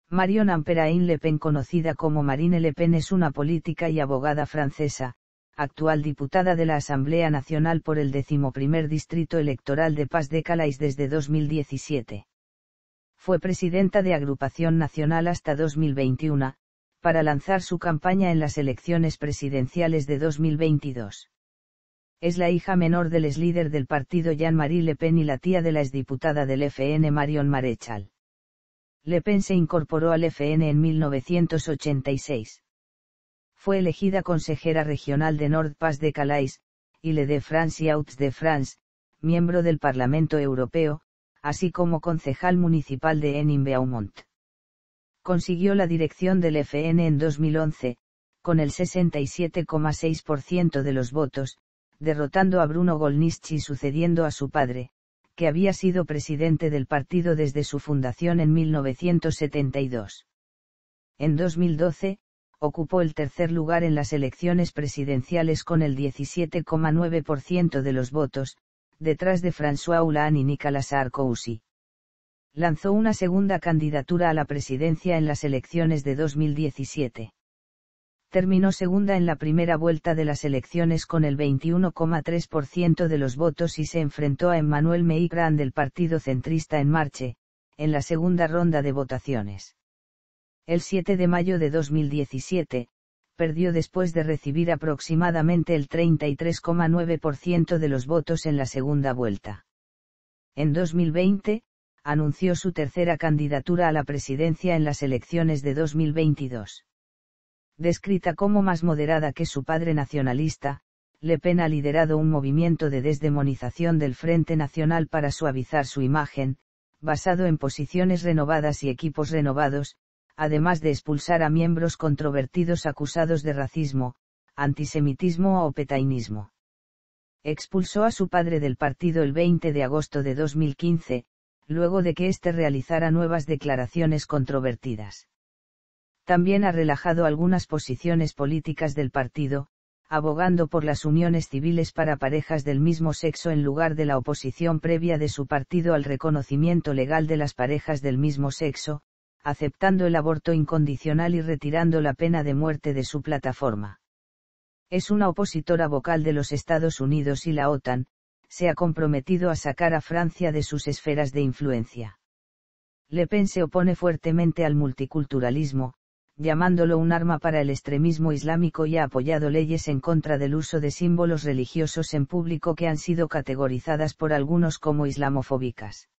Marion Amperain Le Pen, conocida como Marine Le Pen, es una política y abogada francesa, actual diputada de la Asamblea Nacional por el 11º Distrito Electoral de Pas-de-Calais desde 2017. Fue presidenta de Agrupación Nacional hasta 2021, para lanzar su campaña en las elecciones presidenciales de 2022. Es la hija menor del exlíder del partido Jean-Marie Le Pen y la tía de la exdiputada del FN Marion Maréchal. Le Pen se incorporó al FN en 1986. Fue elegida consejera regional de Nord-Pas-de-Calais, Île-de-France y Hauts-de-France, miembro del Parlamento Europeo, así como concejal municipal de Henin-Beaumont. Consiguió la dirección del FN en 2011, con el 67,6% de los votos, derrotando a Bruno Gollnisch y sucediendo a su padre, que había sido presidente del partido desde su fundación en 1972. En 2012, ocupó el tercer lugar en las elecciones presidenciales con el 17,9% de los votos, detrás de François Hollande y Nicolas Sarkozy. Lanzó una segunda candidatura a la presidencia en las elecciones de 2017. Terminó segunda en la primera vuelta de las elecciones con el 21,3% de los votos y se enfrentó a Emmanuel Macron del partido centrista En Marche, en la segunda ronda de votaciones. El 7 de mayo de 2017, perdió después de recibir aproximadamente el 33,9% de los votos en la segunda vuelta. En 2020, anunció su tercera candidatura a la presidencia en las elecciones de 2022. Descrita como más moderada que su padre nacionalista, Le Pen ha liderado un movimiento de desdemonización del Frente Nacional para suavizar su imagen, basado en posiciones renovadas y equipos renovados, además de expulsar a miembros controvertidos acusados de racismo, antisemitismo o petainismo. Expulsó a su padre del partido el 20 de agosto de 2015, luego de que éste realizara nuevas declaraciones controvertidas. También ha relajado algunas posiciones políticas del partido, abogando por las uniones civiles para parejas del mismo sexo en lugar de la oposición previa de su partido al reconocimiento legal de las parejas del mismo sexo, aceptando el aborto incondicional y retirando la pena de muerte de su plataforma. Es una opositora vocal de los Estados Unidos y la OTAN, se ha comprometido a sacar a Francia de sus esferas de influencia. Le Pen se opone fuertemente al multiculturalismo, llamándolo un arma para el extremismo islámico y ha apoyado leyes en contra del uso de símbolos religiosos en público que han sido categorizadas por algunos como islamofóbicas.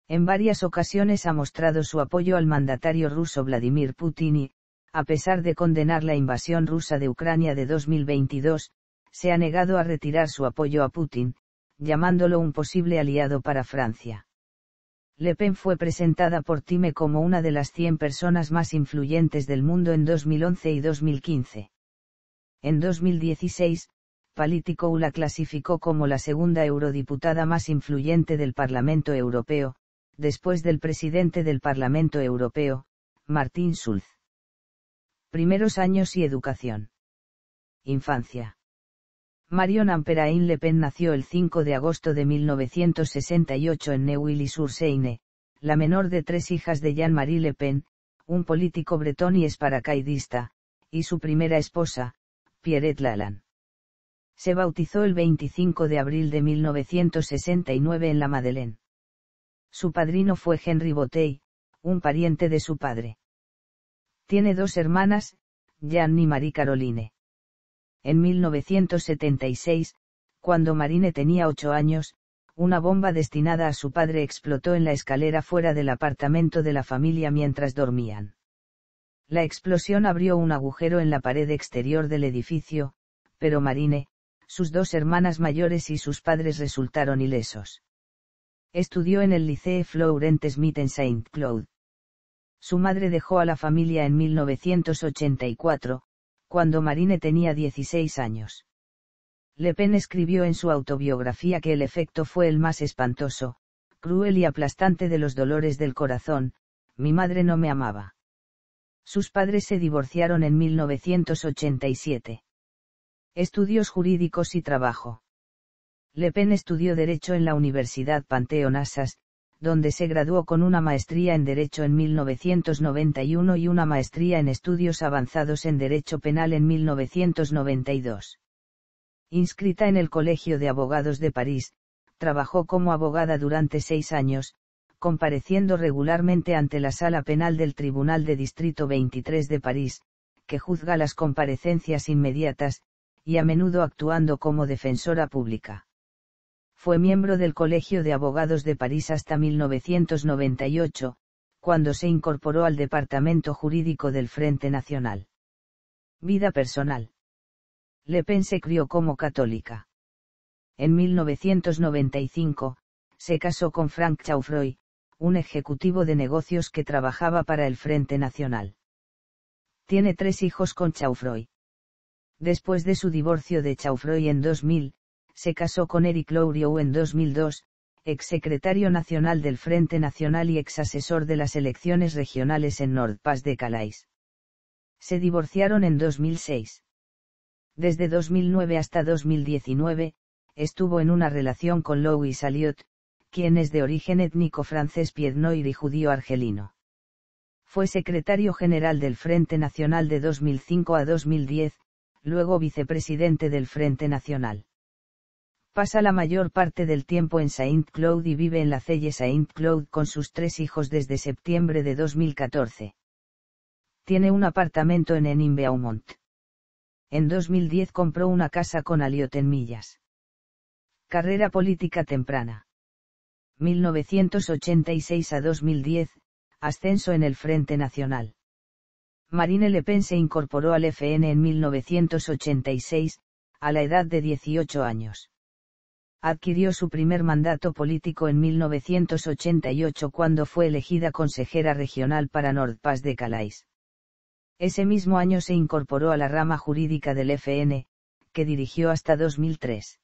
En varias ocasiones ha mostrado su apoyo al mandatario ruso Vladimir Putin y, a pesar de condenar la invasión rusa de Ucrania de 2022, se ha negado a retirar su apoyo a Putin, llamándolo un posible aliado para Francia. Le Pen fue presentada por Time como una de las 100 personas más influyentes del mundo en 2011 y 2015. En 2016, Politico la clasificó como la segunda eurodiputada más influyente del Parlamento Europeo, después del presidente del Parlamento Europeo, Martin Schulz. Primeros años y educación. Infancia. Marion Amperain Le Pen nació el 5 de agosto de 1968 en Neuilly-sur-Seine, la menor de 3 hijas de Jean-Marie Le Pen, un político bretón y paracaidista, y su primera esposa, Pierrette Lalande. Se bautizó el 25 de abril de 1969 en la Madeleine. Su padrino fue Henri Botey, un pariente de su padre. Tiene 2 hermanas, Jeanne y Marie-Caroline. En 1976, cuando Marine tenía 8 años, una bomba destinada a su padre explotó en la escalera fuera del apartamento de la familia mientras dormían. La explosión abrió un agujero en la pared exterior del edificio, pero Marine, sus 2 hermanas mayores y sus padres resultaron ilesos. Estudió en el Lycée Florent Smith en Saint-Cloud. Su madre dejó a la familia en 1984, cuando Marine tenía 16 años. Le Pen escribió en su autobiografía que el efecto fue el más espantoso, cruel y aplastante de los dolores del corazón. Mi madre no me amaba. Sus padres se divorciaron en 1987. Estudios jurídicos y trabajo. Le Pen estudió Derecho en la Universidad Panthéon-Assas, donde se graduó con una maestría en Derecho en 1991 y una maestría en Estudios Avanzados en Derecho Penal en 1992. Inscrita en el Colegio de Abogados de París, trabajó como abogada durante 6 años, compareciendo regularmente ante la Sala Penal del Tribunal de Distrito 23 de París, que juzga las comparecencias inmediatas, y a menudo actuando como defensora pública. Fue miembro del Colegio de Abogados de París hasta 1998, cuando se incorporó al Departamento Jurídico del Frente Nacional. Vida personal. Le Pen se crió como católica. En 1995, se casó con Frank Chaufroy, un ejecutivo de negocios que trabajaba para el Frente Nacional. Tiene 3 hijos con Chaufroy. Después de su divorcio de Chaufroy en 2000, se casó con Eric Louriot en 2002, exsecretario nacional del Frente Nacional y exasesor de las elecciones regionales en Nord-Pas-de-Calais. Se divorciaron en 2006. Desde 2009 hasta 2019, estuvo en una relación con Louis Alliot, quien es de origen étnico francés pied-noir y judío argelino. Fue secretario general del Frente Nacional de 2005 a 2010, luego vicepresidente del Frente Nacional. Pasa la mayor parte del tiempo en Saint-Cloud y vive en la Celle Saint-Cloud con sus 3 hijos desde septiembre de 2014. Tiene un apartamento en Henin-Beaumont. En 2010 compró una casa con Alliot en Millas. Carrera política temprana. 1986 a 2010, ascenso en el Frente Nacional. Marine Le Pen se incorporó al FN en 1986, a la edad de 18 años. Adquirió su primer mandato político en 1988 cuando fue elegida consejera regional para Nord-Pas-de-Calais. Ese mismo año se incorporó a la rama jurídica del FN, que dirigió hasta 2003.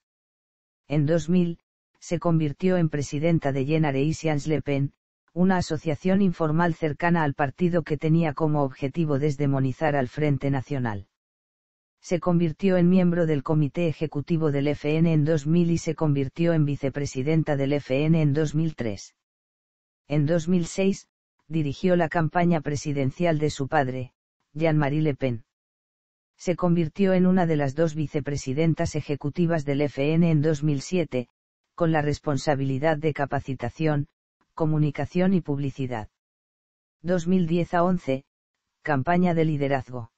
En 2000, se convirtió en presidenta de Generations Le Pen, una asociación informal cercana al partido que tenía como objetivo desdemonizar al Frente Nacional. Se convirtió en miembro del Comité Ejecutivo del FN en 2000 y se convirtió en vicepresidenta del FN en 2003. En 2006, dirigió la campaña presidencial de su padre, Jean-Marie Le Pen. Se convirtió en una de las 2 vicepresidentas ejecutivas del FN en 2007, con la responsabilidad de capacitación, comunicación y publicidad. 2010 a 11, campaña de liderazgo.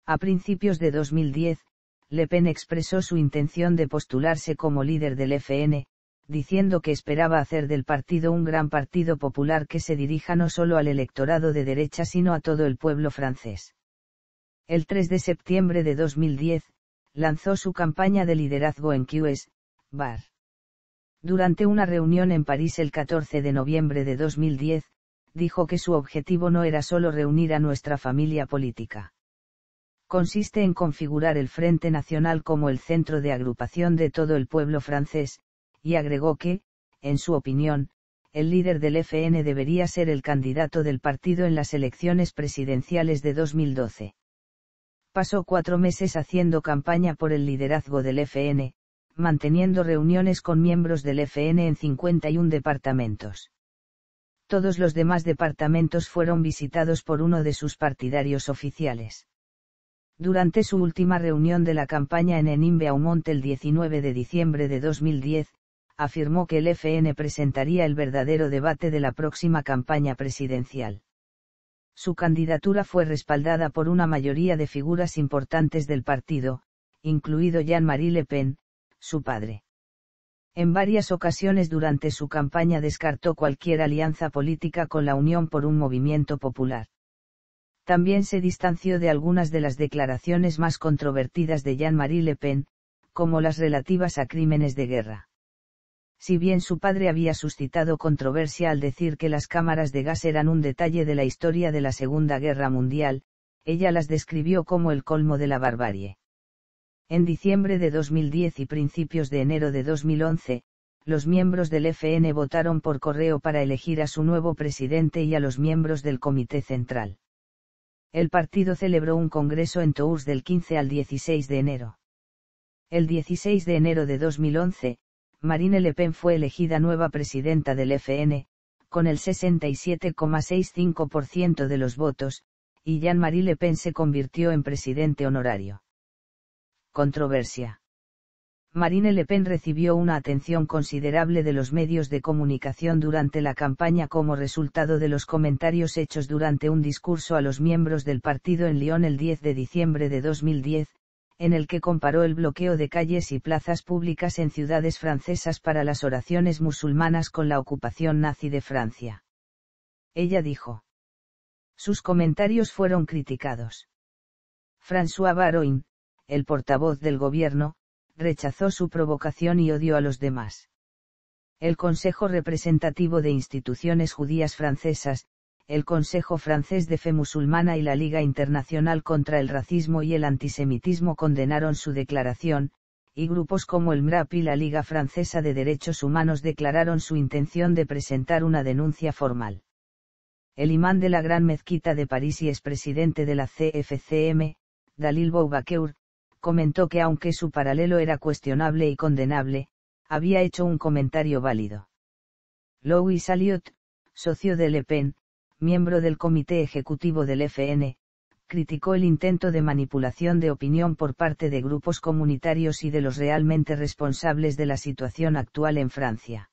A principios de 2010, Le Pen expresó su intención de postularse como líder del FN, diciendo que esperaba hacer del partido un gran partido popular que se dirija no solo al electorado de derecha sino a todo el pueblo francés. El 3 de septiembre de 2010, lanzó su campaña de liderazgo en Queue Bar. Durante una reunión en París el 14 de noviembre de 2010, dijo que su objetivo no era solo reunir a nuestra familia política. Consiste en configurar el Frente Nacional como el centro de agrupación de todo el pueblo francés, y agregó que, en su opinión, el líder del FN debería ser el candidato del partido en las elecciones presidenciales de 2012. Pasó 4 meses haciendo campaña por el liderazgo del FN, manteniendo reuniones con miembros del FN en 51 departamentos. Todos los demás departamentos fueron visitados por uno de sus partidarios oficiales. Durante su última reunión de la campaña en Henin-Beaumont el 19 de diciembre de 2010, afirmó que el FN presentaría el verdadero debate de la próxima campaña presidencial. Su candidatura fue respaldada por una mayoría de figuras importantes del partido, incluido Jean-Marie Le Pen, su padre. En varias ocasiones durante su campaña descartó cualquier alianza política con la Unión por un movimiento popular. También se distanció de algunas de las declaraciones más controvertidas de Jean-Marie Le Pen, como las relativas a crímenes de guerra. Si bien su padre había suscitado controversia al decir que las cámaras de gas eran un detalle de la historia de la Segunda Guerra Mundial, ella las describió como el colmo de la barbarie. En diciembre de 2010 y principios de enero de 2011, los miembros del FN votaron por correo para elegir a su nuevo presidente y a los miembros del Comité Central. El partido celebró un congreso en Tours del 15 al 16 de enero. El 16 de enero de 2011, Marine Le Pen fue elegida nueva presidenta del FN, con el 67,65% de los votos, y Jean-Marie Le Pen se convirtió en presidente honorario. Controversia. Marine Le Pen recibió una atención considerable de los medios de comunicación durante la campaña como resultado de los comentarios hechos durante un discurso a los miembros del partido en Lyon el 10 de diciembre de 2010, en el que comparó el bloqueo de calles y plazas públicas en ciudades francesas para las oraciones musulmanas con la ocupación nazi de Francia. Ella dijo. Sus comentarios fueron criticados. François Baroin, el portavoz del gobierno, rechazó su provocación y odió a los demás. El Consejo Representativo de Instituciones Judías Francesas, el Consejo Francés de Fe Musulmana y la Liga Internacional contra el Racismo y el Antisemitismo condenaron su declaración, y grupos como el MRAP y la Liga Francesa de Derechos Humanos declararon su intención de presentar una denuncia formal. El imán de la Gran Mezquita de París y expresidente de la CFCM, Dalil Boubaker, comentó que aunque su paralelo era cuestionable y condenable, había hecho un comentario válido. Louis Alliot, socio de Le Pen, miembro del comité ejecutivo del FN, criticó el intento de manipulación de opinión por parte de grupos comunitarios y de los realmente responsables de la situación actual en Francia.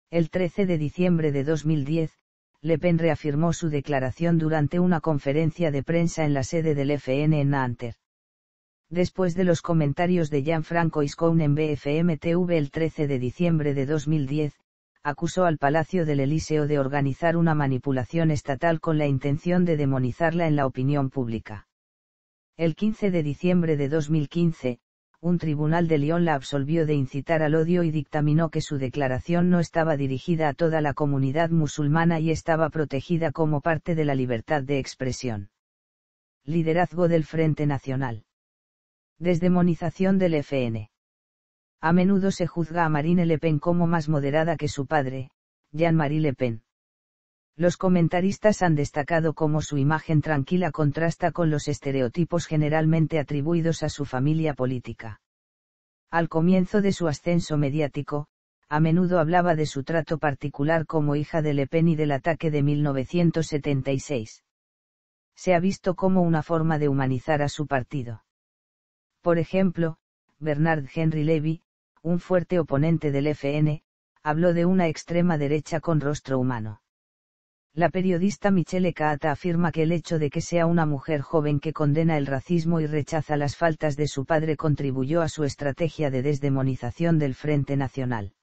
El 13 de diciembre de 2010, Le Pen reafirmó su declaración durante una conferencia de prensa en la sede del FN en Nanterre. Después de los comentarios de Jean-Francois Iscoun en BFM TV el 13 de diciembre de 2010, acusó al Palacio del Elíseo de organizar una manipulación estatal con la intención de demonizarla en la opinión pública. El 15 de diciembre de 2015, un tribunal de Lyon la absolvió de incitar al odio y dictaminó que su declaración no estaba dirigida a toda la comunidad musulmana y estaba protegida como parte de la libertad de expresión. Liderazgo del Frente Nacional. Desdemonización del FN. A menudo se juzga a Marine Le Pen como más moderada que su padre, Jean-Marie Le Pen. Los comentaristas han destacado cómo su imagen tranquila contrasta con los estereotipos generalmente atribuidos a su familia política. Al comienzo de su ascenso mediático, a menudo hablaba de su trato particular como hija de Le Pen y del ataque de 1976. Se ha visto como una forma de humanizar a su partido. Por ejemplo, Bernard-Henri Lévy, un fuerte oponente del FN, habló de una extrema derecha con rostro humano. La periodista Michelle Caata afirma que el hecho de que sea una mujer joven que condena el racismo y rechaza las faltas de su padre contribuyó a su estrategia de desdemonización del Frente Nacional.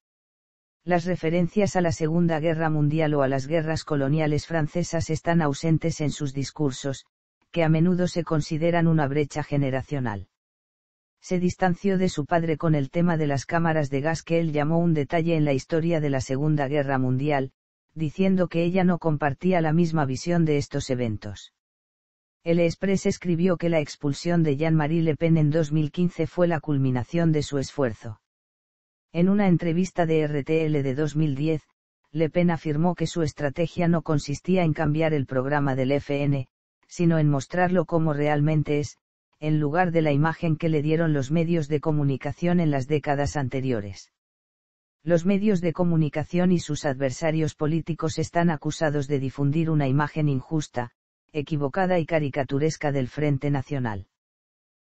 Las referencias a la Segunda Guerra Mundial o a las guerras coloniales francesas están ausentes en sus discursos, que a menudo se consideran una brecha generacional. Se distanció de su padre con el tema de las cámaras de gas que él llamó un detalle en la historia de la Segunda Guerra Mundial, diciendo que ella no compartía la misma visión de estos eventos. El Express escribió que la expulsión de Jean-Marie Le Pen en 2015 fue la culminación de su esfuerzo. En una entrevista de RTL de 2010, Le Pen afirmó que su estrategia no consistía en cambiar el programa del FN, sino en mostrarlo como realmente es, en lugar de la imagen que le dieron los medios de comunicación en las décadas anteriores. Los medios de comunicación y sus adversarios políticos están acusados de difundir una imagen injusta, equivocada y caricaturesca del Frente Nacional.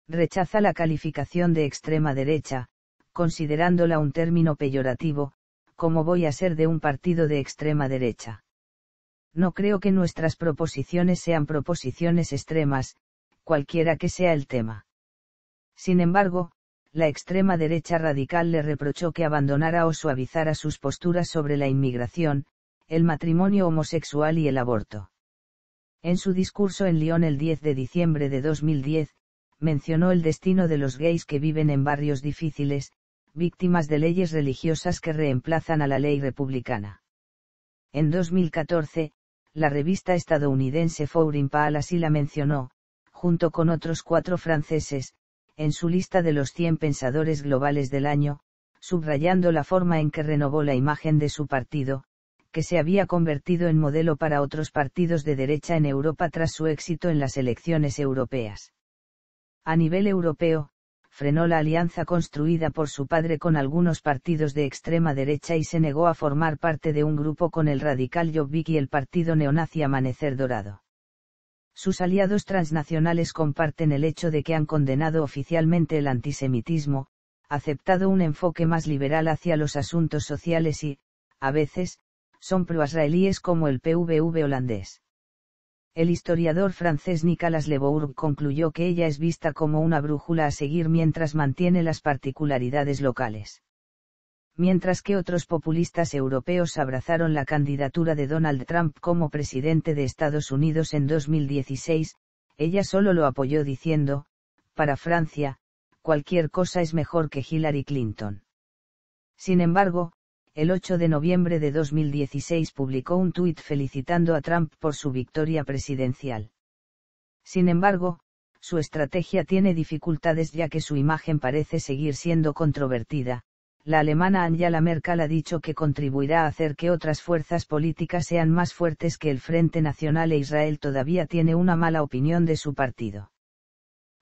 Rechaza la calificación de extrema derecha, considerándola un término peyorativo, como voy a ser de un partido de extrema derecha. No creo que nuestras proposiciones sean proposiciones extremas, cualquiera que sea el tema. Sin embargo, la extrema derecha radical le reprochó que abandonara o suavizara sus posturas sobre la inmigración, el matrimonio homosexual y el aborto. En su discurso en Lyon el 10 de diciembre de 2010, mencionó el destino de los gays que viven en barrios difíciles, víctimas de leyes religiosas que reemplazan a la ley republicana. En 2014, la revista estadounidense Foreign Policy la mencionó, junto con otros 4 franceses, en su lista de los 100 pensadores globales del año, subrayando la forma en que renovó la imagen de su partido, que se había convertido en modelo para otros partidos de derecha en Europa tras su éxito en las elecciones europeas. A nivel europeo, frenó la alianza construida por su padre con algunos partidos de extrema derecha y se negó a formar parte de un grupo con el radical Jobbik y el partido neonazi Amanecer Dorado. Sus aliados transnacionales comparten el hecho de que han condenado oficialmente el antisemitismo, aceptado un enfoque más liberal hacia los asuntos sociales y, a veces, son pro-israelíes como el PVV holandés. El historiador francés Nicolas Le Bourg concluyó que ella es vista como una brújula a seguir mientras mantiene las particularidades locales. Mientras que otros populistas europeos abrazaron la candidatura de Donald Trump como presidente de Estados Unidos en 2016, ella solo lo apoyó diciendo, para Francia, cualquier cosa es mejor que Hillary Clinton. Sin embargo, el 8 de noviembre de 2016 publicó un tuit felicitando a Trump por su victoria presidencial. Sin embargo, su estrategia tiene dificultades ya que su imagen parece seguir siendo controvertida. La alemana Angela Merkel ha dicho que contribuirá a hacer que otras fuerzas políticas sean más fuertes que el Frente Nacional e Israel todavía tiene una mala opinión de su partido.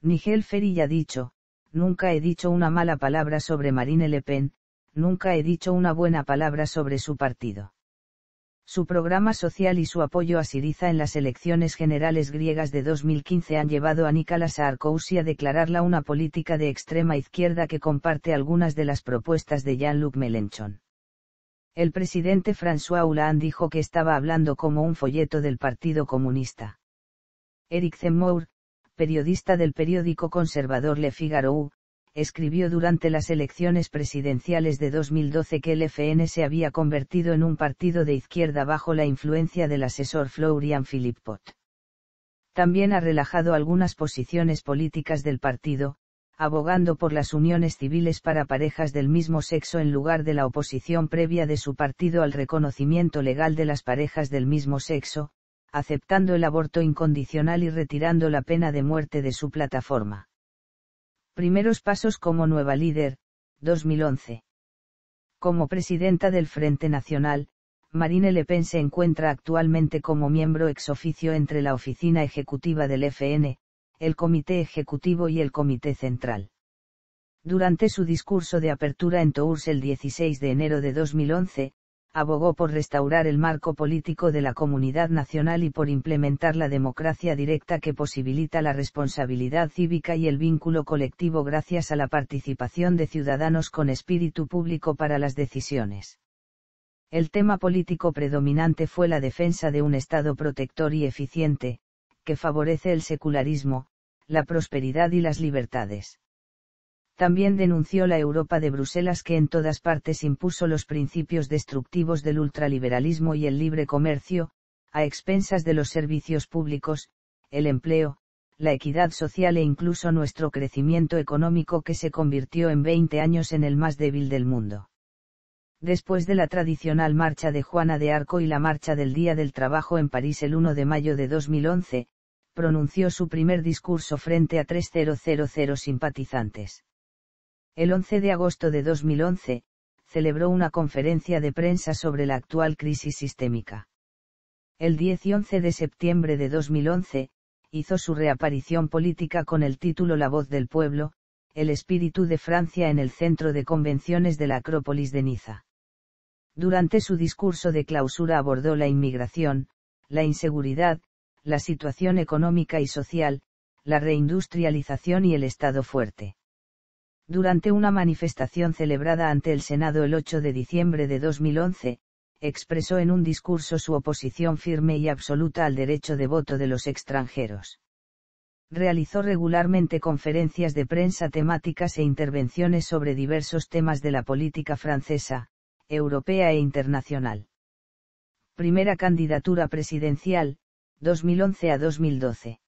Nigel Farage ha dicho, nunca he dicho una mala palabra sobre Marine Le Pen, nunca he dicho una buena palabra sobre su partido. Su programa social y su apoyo a Syriza en las elecciones generales griegas de 2015 han llevado a Nicolas Sarkozy a declararla una política de extrema izquierda que comparte algunas de las propuestas de Jean-Luc Mélenchon. El presidente François Hollande dijo que estaba hablando como un folleto del Partido Comunista. Éric Zemmour, periodista del periódico conservador Le Figaro, escribió durante las elecciones presidenciales de 2012 que el FN se había convertido en un partido de izquierda bajo la influencia del asesor Florian Philippot. También ha relajado algunas posiciones políticas del partido, abogando por las uniones civiles para parejas del mismo sexo en lugar de la oposición previa de su partido al reconocimiento legal de las parejas del mismo sexo, aceptando el aborto incondicional y retirando la pena de muerte de su plataforma. Primeros pasos como nueva líder, 2011. Como presidenta del Frente Nacional, Marine Le Pen se encuentra actualmente como miembro ex oficio entre la oficina ejecutiva del FN, el Comité Ejecutivo y el Comité Central. Durante su discurso de apertura en Tours el 16 de enero de 2011, abogó por restaurar el marco político de la comunidad nacional y por implementar la democracia directa que posibilita la responsabilidad cívica y el vínculo colectivo gracias a la participación de ciudadanos con espíritu público para las decisiones. El tema político predominante fue la defensa de un Estado protector y eficiente, que favorece el secularismo, la prosperidad y las libertades. También denunció la Europa de Bruselas que en todas partes impuso los principios destructivos del ultraliberalismo y el libre comercio, a expensas de los servicios públicos, el empleo, la equidad social e incluso nuestro crecimiento económico que se convirtió en 20 años en el más débil del mundo. Después de la tradicional marcha de Juana de Arco y la marcha del Día del Trabajo en París el 1 de mayo de 2011, pronunció su primer discurso frente a 3.000 simpatizantes. El 11 de agosto de 2011, celebró una conferencia de prensa sobre la actual crisis sistémica. El 10 y 11 de septiembre de 2011, hizo su reaparición política con el título La voz del pueblo, el espíritu de Francia en el centro de convenciones de la Acrópolis de Niza. Durante su discurso de clausura abordó la inmigración, la inseguridad, la situación económica y social, la reindustrialización y el Estado fuerte. Durante una manifestación celebrada ante el Senado el 8 de diciembre de 2011, expresó en un discurso su oposición firme y absoluta al derecho de voto de los extranjeros. Realizó regularmente conferencias de prensa temáticas e intervenciones sobre diversos temas de la política francesa, europea e internacional. Primera candidatura presidencial, 2011 a 2012.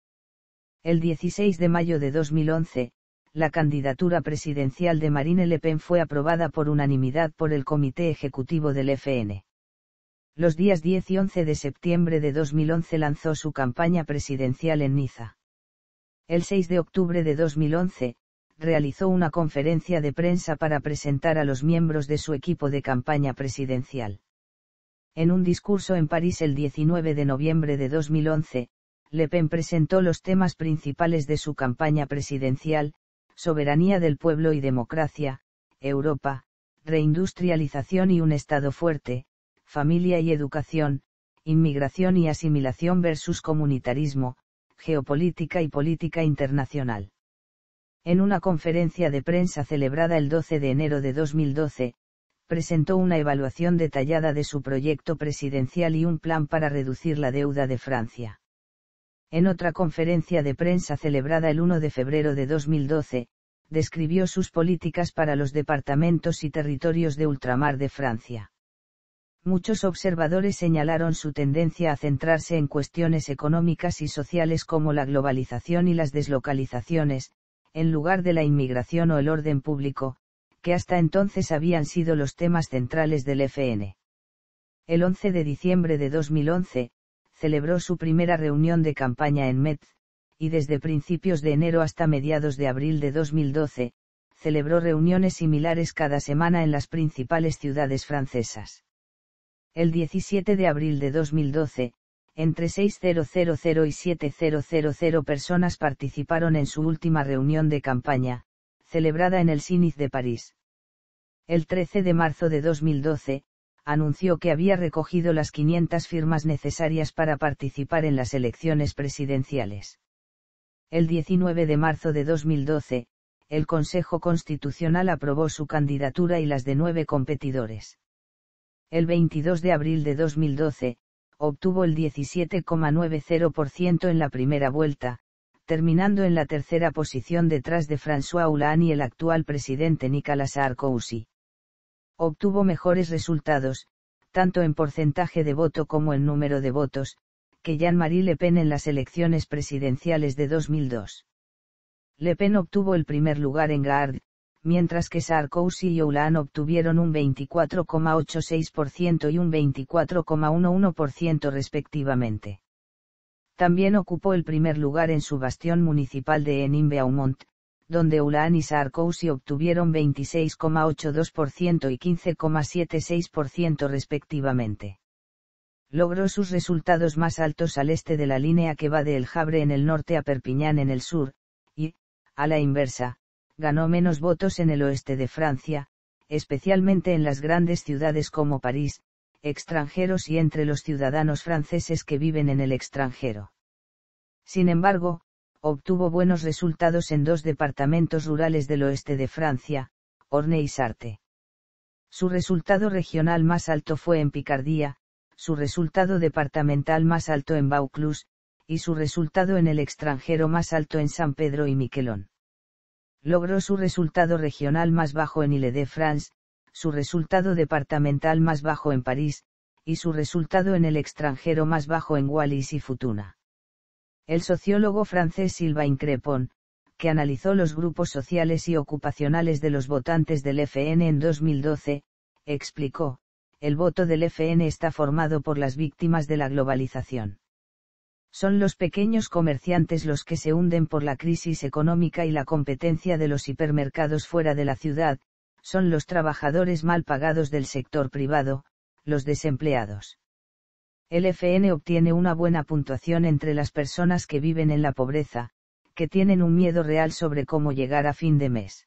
El 16 de mayo de 2011, la candidatura presidencial de Marine Le Pen fue aprobada por unanimidad por el Comité Ejecutivo del FN. Los días 10 y 11 de septiembre de 2011 lanzó su campaña presidencial en Niza. El 6 de octubre de 2011, realizó una conferencia de prensa para presentar a los miembros de su equipo de campaña presidencial. En un discurso en París el 19 de noviembre de 2011, Le Pen presentó los temas principales de su campaña presidencial, soberanía del pueblo y democracia, Europa, reindustrialización y un Estado fuerte, familia y educación, inmigración y asimilación versus comunitarismo, geopolítica y política internacional. En una conferencia de prensa celebrada el 12 de enero de 2012, presentó una evaluación detallada de su proyecto presidencial y un plan para reducir la deuda de Francia. En otra conferencia de prensa celebrada el 1 de febrero de 2012, describió sus políticas para los departamentos y territorios de ultramar de Francia. Muchos observadores señalaron su tendencia a centrarse en cuestiones económicas y sociales como la globalización y las deslocalizaciones, en lugar de la inmigración o el orden público, que hasta entonces habían sido los temas centrales del FN. El 11 de diciembre de 2011, celebró su primera reunión de campaña en Metz, y desde principios de enero hasta mediados de abril de 2012, celebró reuniones similares cada semana en las principales ciudades francesas. El 17 de abril de 2012, entre 6.000 y 7.000 personas participaron en su última reunión de campaña, celebrada en el Zénith de París. El 13 de marzo de 2012, anunció que había recogido las 500 firmas necesarias para participar en las elecciones presidenciales. El 19 de marzo de 2012, el Consejo Constitucional aprobó su candidatura y las de 9 competidores. El 22 de abril de 2012, obtuvo el 17,90% en la primera vuelta, terminando en la tercera posición detrás de François Hollande y el actual presidente Nicolas Sarkozy. Obtuvo mejores resultados, tanto en porcentaje de voto como en número de votos, que Jean-Marie Le Pen en las elecciones presidenciales de 2002. Le Pen obtuvo el primer lugar en Gard, mientras que Sarkozy y Hollande obtuvieron un 24,86% y un 24,11% respectivamente. También ocupó el primer lugar en su bastión municipal de Henin-Beaumont, donde Hollande y Sarkozy obtuvieron 26,82% y 15,76% respectivamente. Logró sus resultados más altos al este de la línea que va de El Havre en el norte a Perpiñán en el sur, y, a la inversa, ganó menos votos en el oeste de Francia, especialmente en las grandes ciudades como París, extranjeros y entre los ciudadanos franceses que viven en el extranjero. Sin embargo, obtuvo buenos resultados en 2 departamentos rurales del oeste de Francia, Orne y Sarthe. Su resultado regional más alto fue en Picardía, su resultado departamental más alto en Vaucluse, y su resultado en el extranjero más alto en San Pedro y Miquelon. Logró su resultado regional más bajo en Île-de-France, su resultado departamental más bajo en París, y su resultado en el extranjero más bajo en Wallis y Futuna. El sociólogo francés Sylvain Crépon, que analizó los grupos sociales y ocupacionales de los votantes del FN en 2012, explicó: el voto del FN está formado por las víctimas de la globalización. Son los pequeños comerciantes los que se hunden por la crisis económica y la competencia de los hipermercados fuera de la ciudad, son los trabajadores mal pagados del sector privado, los desempleados. El FN obtiene una buena puntuación entre las personas que viven en la pobreza, que tienen un miedo real sobre cómo llegar a fin de mes.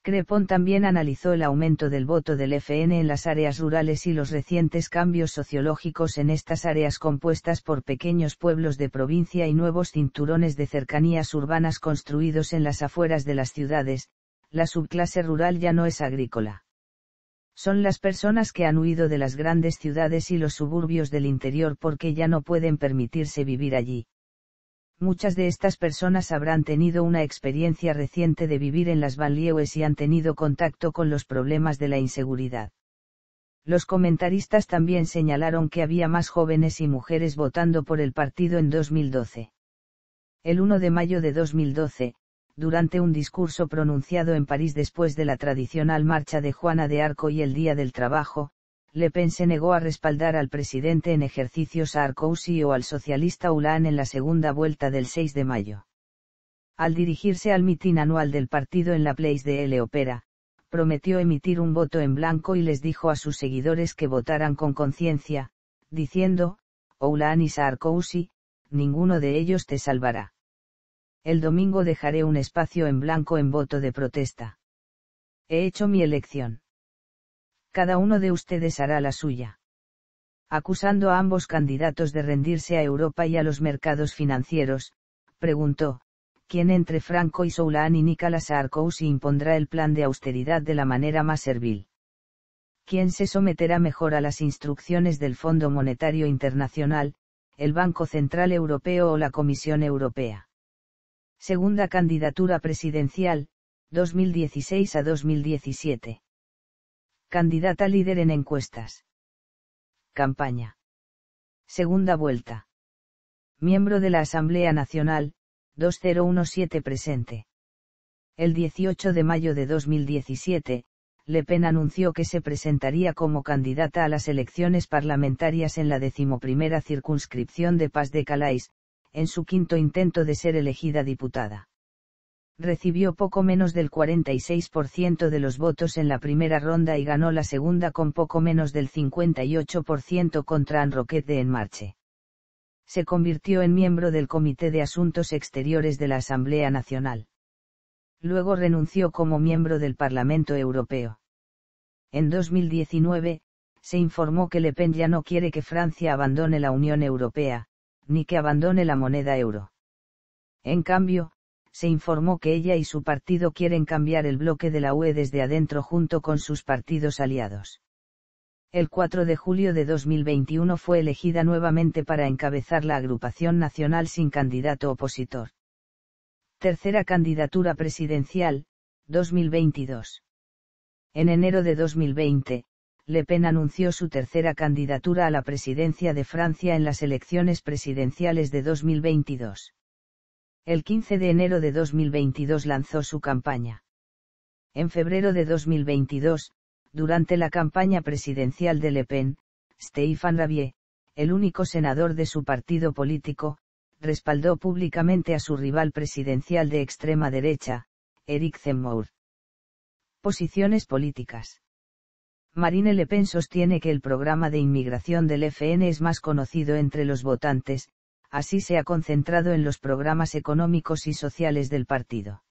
Crépon también analizó el aumento del voto del FN en las áreas rurales y los recientes cambios sociológicos en estas áreas compuestas por pequeños pueblos de provincia y nuevos cinturones de cercanías urbanas construidos en las afueras de las ciudades. La subclase rural ya no es agrícola. Son las personas que han huido de las grandes ciudades y los suburbios del interior porque ya no pueden permitirse vivir allí. Muchas de estas personas habrán tenido una experiencia reciente de vivir en las banlieues y han tenido contacto con los problemas de la inseguridad. Los comentaristas también señalaron que había más jóvenes y mujeres votando por el partido en 2012. El 1 de mayo de 2012, durante un discurso pronunciado en París después de la tradicional marcha de Juana de Arco y el Día del Trabajo, Le Pen se negó a respaldar al presidente en ejercicio Sarkozy o al socialista Hollande en la segunda vuelta del 6 de mayo. Al dirigirse al mitin anual del partido en la Place de l'Opéra, prometió emitir un voto en blanco y les dijo a sus seguidores que votaran con conciencia, diciendo: Hollande y Sarkozy, ninguno de ellos te salvará. El domingo dejaré un espacio en blanco en voto de protesta. He hecho mi elección. Cada uno de ustedes hará la suya. Acusando a ambos candidatos de rendirse a Europa y a los mercados financieros, preguntó, ¿quién entre Franco y Hollande y Nicolas Sarkozy impondrá el plan de austeridad de la manera más servil? ¿Quién se someterá mejor a las instrucciones del Fondo Monetario Internacional, el Banco Central Europeo o la Comisión Europea? Segunda candidatura presidencial, 2016 a 2017. Candidata líder en encuestas. Campaña. Segunda vuelta. Miembro de la Asamblea Nacional, 2017 presente. El 18 de mayo de 2017, Le Pen anunció que se presentaría como candidata a las elecciones parlamentarias en la 11ª circunscripción de Pas-de-Calais, en su quinto intento de ser elegida diputada. Recibió poco menos del 46% de los votos en la primera ronda y ganó la segunda con poco menos del 58% contra Anne Roquette de En Marche. Se convirtió en miembro del Comité de Asuntos Exteriores de la Asamblea Nacional. Luego renunció como miembro del Parlamento Europeo. En 2019, se informó que Le Pen ya no quiere que Francia abandone la Unión Europea, ni que abandone la moneda euro. En cambio, se informó que ella y su partido quieren cambiar el bloque de la UE desde adentro junto con sus partidos aliados. El 4 de julio de 2021 fue elegida nuevamente para encabezar la agrupación nacional sin candidato opositor. Tercera candidatura presidencial, 2022. En enero de 2020, Le Pen anunció su tercera candidatura a la presidencia de Francia en las elecciones presidenciales de 2022. El 15 de enero de 2022 lanzó su campaña. En febrero de 2022, durante la campaña presidencial de Le Pen, Stéphane Ravier, el único senador de su partido político, respaldó públicamente a su rival presidencial de extrema derecha, Éric Zemmour. Posiciones políticas. Marine Le Pen sostiene que el programa de inmigración del FN es más conocido entre los votantes, así se ha concentrado en los programas económicos y sociales del partido.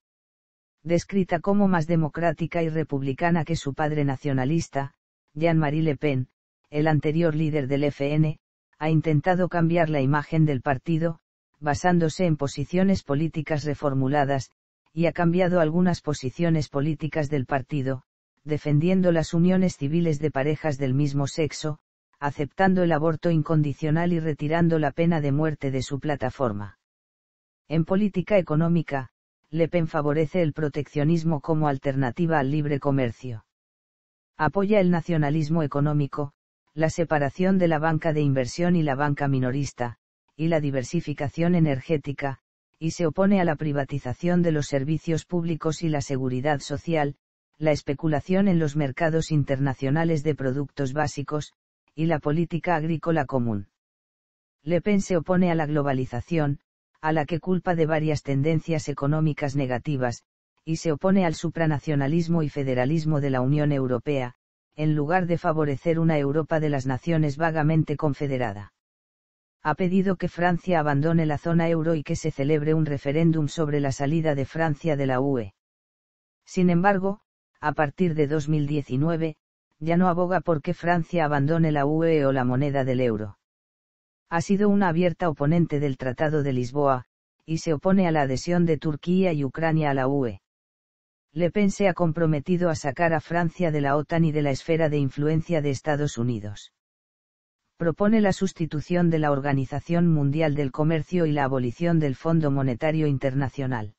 Descrita como más democrática y republicana que su padre nacionalista, Jean-Marie Le Pen, el anterior líder del FN, ha intentado cambiar la imagen del partido, basándose en posiciones políticas reformuladas, y ha cambiado algunas posiciones políticas del partido, defendiendo las uniones civiles de parejas del mismo sexo, aceptando el aborto incondicional y retirando la pena de muerte de su plataforma. En política económica, Le Pen favorece el proteccionismo como alternativa al libre comercio. Apoya el nacionalismo económico, la separación de la banca de inversión y la banca minorista, y la diversificación energética, y se opone a la privatización de los servicios públicos y la seguridad social, la especulación en los mercados internacionales de productos básicos, y la política agrícola común. Le Pen se opone a la globalización, a la que culpa de varias tendencias económicas negativas, y se opone al supranacionalismo y federalismo de la Unión Europea, en lugar de favorecer una Europa de las naciones vagamente confederada. Ha pedido que Francia abandone la zona euro y que se celebre un referéndum sobre la salida de Francia de la UE. Sin embargo, a partir de 2019, ya no aboga por que Francia abandone la UE o la moneda del euro. Ha sido una abierta oponente del Tratado de Lisboa, y se opone a la adhesión de Turquía y Ucrania a la UE. Le Pen se ha comprometido a sacar a Francia de la OTAN y de la esfera de influencia de Estados Unidos. Propone la sustitución de la Organización Mundial del Comercio y la abolición del Fondo Monetario Internacional.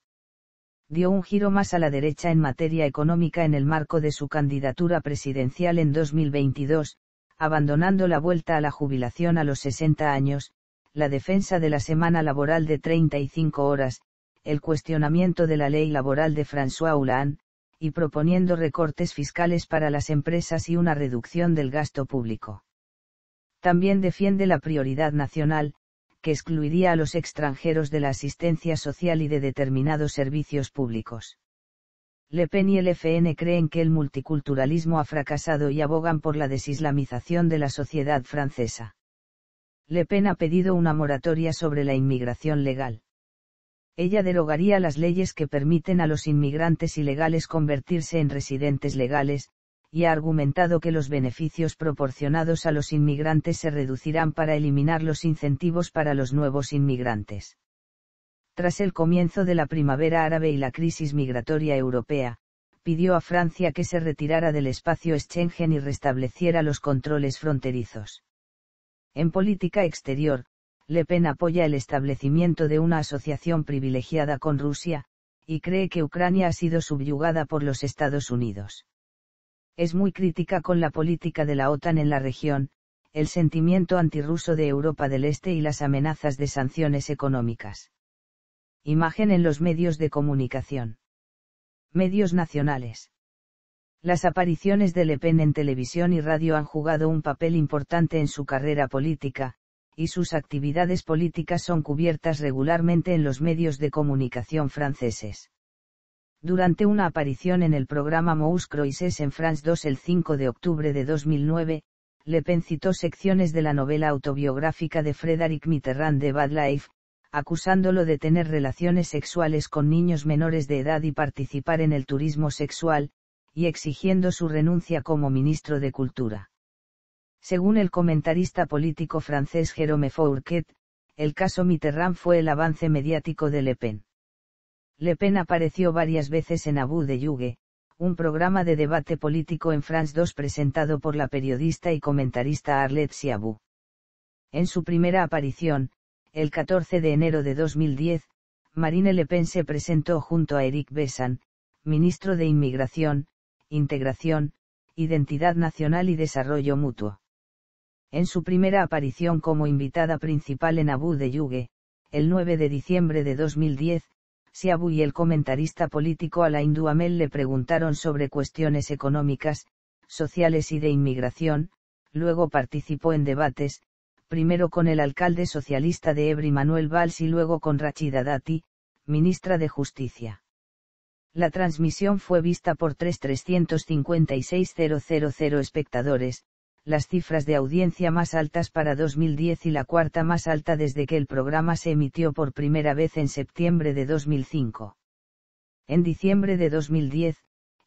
Dio un giro más a la derecha en materia económica en el marco de su candidatura presidencial en 2022, abandonando la vuelta a la jubilación a los 60 años, la defensa de la semana laboral de 35 horas, el cuestionamiento de la ley laboral de François Hollande, y proponiendo recortes fiscales para las empresas y una reducción del gasto público. También defiende la prioridad nacional, que excluiría a los extranjeros de la asistencia social y de determinados servicios públicos. Le Pen y el FN creen que el multiculturalismo ha fracasado y abogan por la desislamización de la sociedad francesa. Le Pen ha pedido una moratoria sobre la inmigración legal. Ella derogaría las leyes que permiten a los inmigrantes ilegales convertirse en residentes legales, y ha argumentado que los beneficios proporcionados a los inmigrantes se reducirán para eliminar los incentivos para los nuevos inmigrantes. Tras el comienzo de la primavera árabe y la crisis migratoria europea, pidió a Francia que se retirara del espacio Schengen y restableciera los controles fronterizos. En política exterior, Le Pen apoya el establecimiento de una asociación privilegiada con Rusia, y cree que Ucrania ha sido subyugada por los Estados Unidos. Es muy crítica con la política de la OTAN en la región, el sentimiento antirruso de Europa del Este y las amenazas de sanciones económicas. Imagen en los medios de comunicación. Medios nacionales. Las apariciones de Le Pen en televisión y radio han jugado un papel importante en su carrera política, y sus actividades políticas son cubiertas regularmente en los medios de comunicación franceses. Durante una aparición en el programa Mous Croises en France 2 el 5 de octubre de 2009, Le Pen citó secciones de la novela autobiográfica de Frédéric Mitterrand de Bad Life, acusándolo de tener relaciones sexuales con niños menores de edad y participar en el turismo sexual, y exigiendo su renuncia como ministro de Cultura. Según el comentarista político francés Jérôme Fourquet, el caso Mitterrand fue el avance mediático de Le Pen. Le Pen apareció varias veces en A Bout de Jouer, un programa de debate político en France 2 presentado por la periodista y comentarista Arlette Siabou. En su primera aparición, el 14 de enero de 2010, Marine Le Pen se presentó junto a Éric Besson, ministro de Inmigración, Integración, Identidad Nacional y Desarrollo Mutuo. En su primera aparición como invitada principal en A Bout de Jouer, el 9 de diciembre de 2010, Siabou y el comentarista político Alain Duhamel le preguntaron sobre cuestiones económicas, sociales y de inmigración. Luego participó en debates, primero con el alcalde socialista de Évry Manuel Valls y luego con Rachida Dati, ministra de Justicia. La transmisión fue vista por 356.000 espectadores, las cifras de audiencia más altas para 2010 y la cuarta más alta desde que el programa se emitió por primera vez en septiembre de 2005. En diciembre de 2010,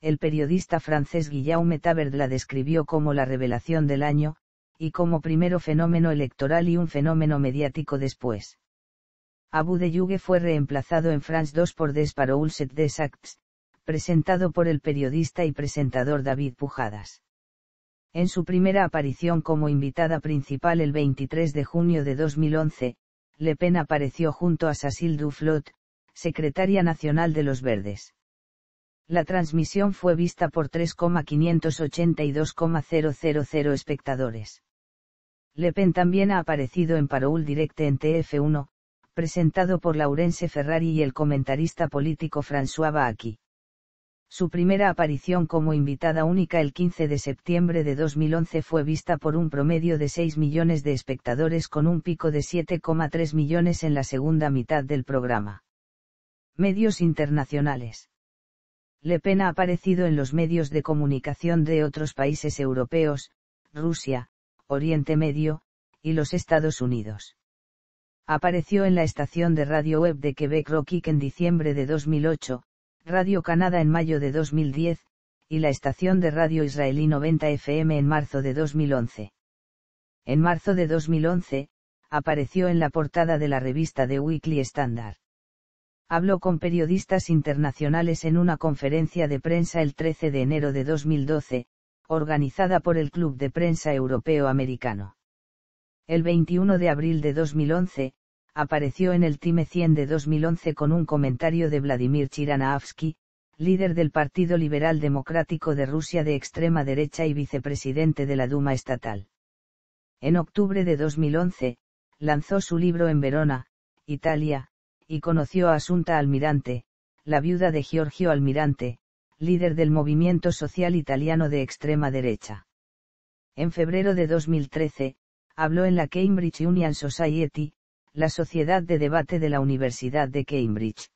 el periodista francés Guillaume Taberd la describió como la revelación del año, y como primero fenómeno electoral y un fenómeno mediático después. A Bout de Jouer fue reemplazado en France 2 por Des Paroles et des Actes, presentado por el periodista y presentador David Pujadas. En su primera aparición como invitada principal el 23 de junio de 2011, Le Pen apareció junto a Cécile Duflot, secretaria nacional de los Verdes. La transmisión fue vista por 3.582.000 espectadores. Le Pen también ha aparecido en Parole Directe en TF1, presentado por Laurence Ferrari y el comentarista político François Baaki. Su primera aparición como invitada única el 15 de septiembre de 2011 fue vista por un promedio de 6 millones de espectadores con un pico de 7,3 millones en la segunda mitad del programa. Medios internacionales. Le Pen ha aparecido en los medios de comunicación de otros países europeos, Rusia, Oriente Medio, y los Estados Unidos. Apareció en la estación de radio web de Quebec Rockik en diciembre de 2008, Radio Canadá en mayo de 2010, y la estación de radio israelí 90 FM en marzo de 2011. En marzo de 2011, apareció en la portada de la revista The Weekly Standard. Habló con periodistas internacionales en una conferencia de prensa el 13 de enero de 2012, organizada por el Club de Prensa Europeo Americano. El 21 de abril de 2011, apareció en el Time 100 de 2011 con un comentario de Vladimir Chiranaevsky, líder del Partido Liberal Democrático de Rusia de extrema derecha y vicepresidente de la Duma estatal. En octubre de 2011, lanzó su libro en Verona, Italia, y conoció a Assunta Almirante, la viuda de Giorgio Almirante, líder del movimiento social italiano de extrema derecha. En febrero de 2013, habló en la Cambridge Union Society, la sociedad de debate de la Universidad de Cambridge.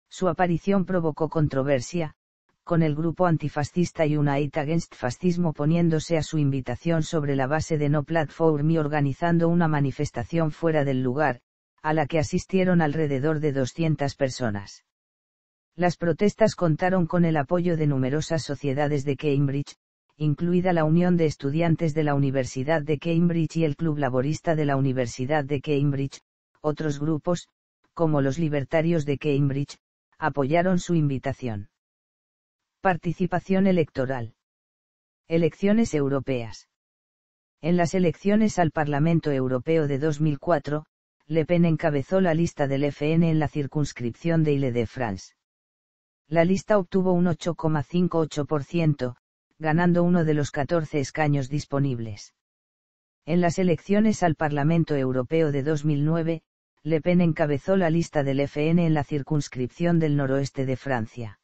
Su aparición provocó controversia, con el grupo antifascista Unite Against Fascismo poniéndose a su invitación sobre la base de no platform y organizando una manifestación fuera del lugar, a la que asistieron alrededor de 200 personas. Las protestas contaron con el apoyo de numerosas sociedades de Cambridge, incluida la Unión de Estudiantes de la Universidad de Cambridge y el Club Laborista de la Universidad de Cambridge. Otros grupos, como los Libertarios de Cambridge, apoyaron su invitación. Participación electoral. Elecciones europeas. En las elecciones al Parlamento Europeo de 2004, Le Pen encabezó la lista del FN en la circunscripción de Île-de-France. La lista obtuvo un 8,58%, ganando uno de los 14 escaños disponibles. En las elecciones al Parlamento Europeo de 2009, Le Pen encabezó la lista del FN en la circunscripción del noroeste de Francia.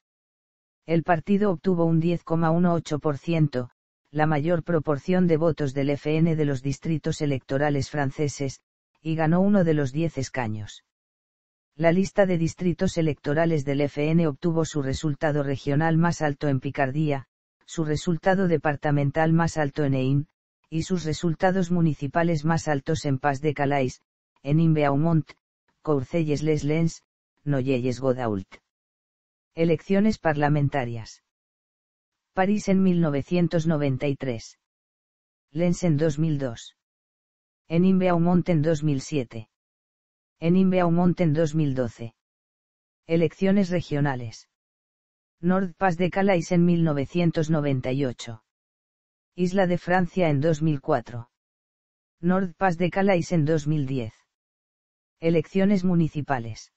El partido obtuvo un 10,18%, la mayor proporción de votos del FN de los distritos electorales franceses, y ganó uno de los 10 escaños. La lista de distritos electorales del FN obtuvo su resultado regional más alto en Picardía, su resultado departamental más alto en Ain, y sus resultados municipales más altos en Pas-de-Calais, en Beaumont, Courcelles-les-Lens, Noyelles-Godault. Elecciones parlamentarias. París en 1993. Lens en 2002. En Beaumont en 2007. En Beaumont en 2012. Elecciones regionales. Nord-Pas-de-Calais en 1998. Isla de Francia en 2004. Nord-Pas-de-Calais en 2010. Elecciones municipales.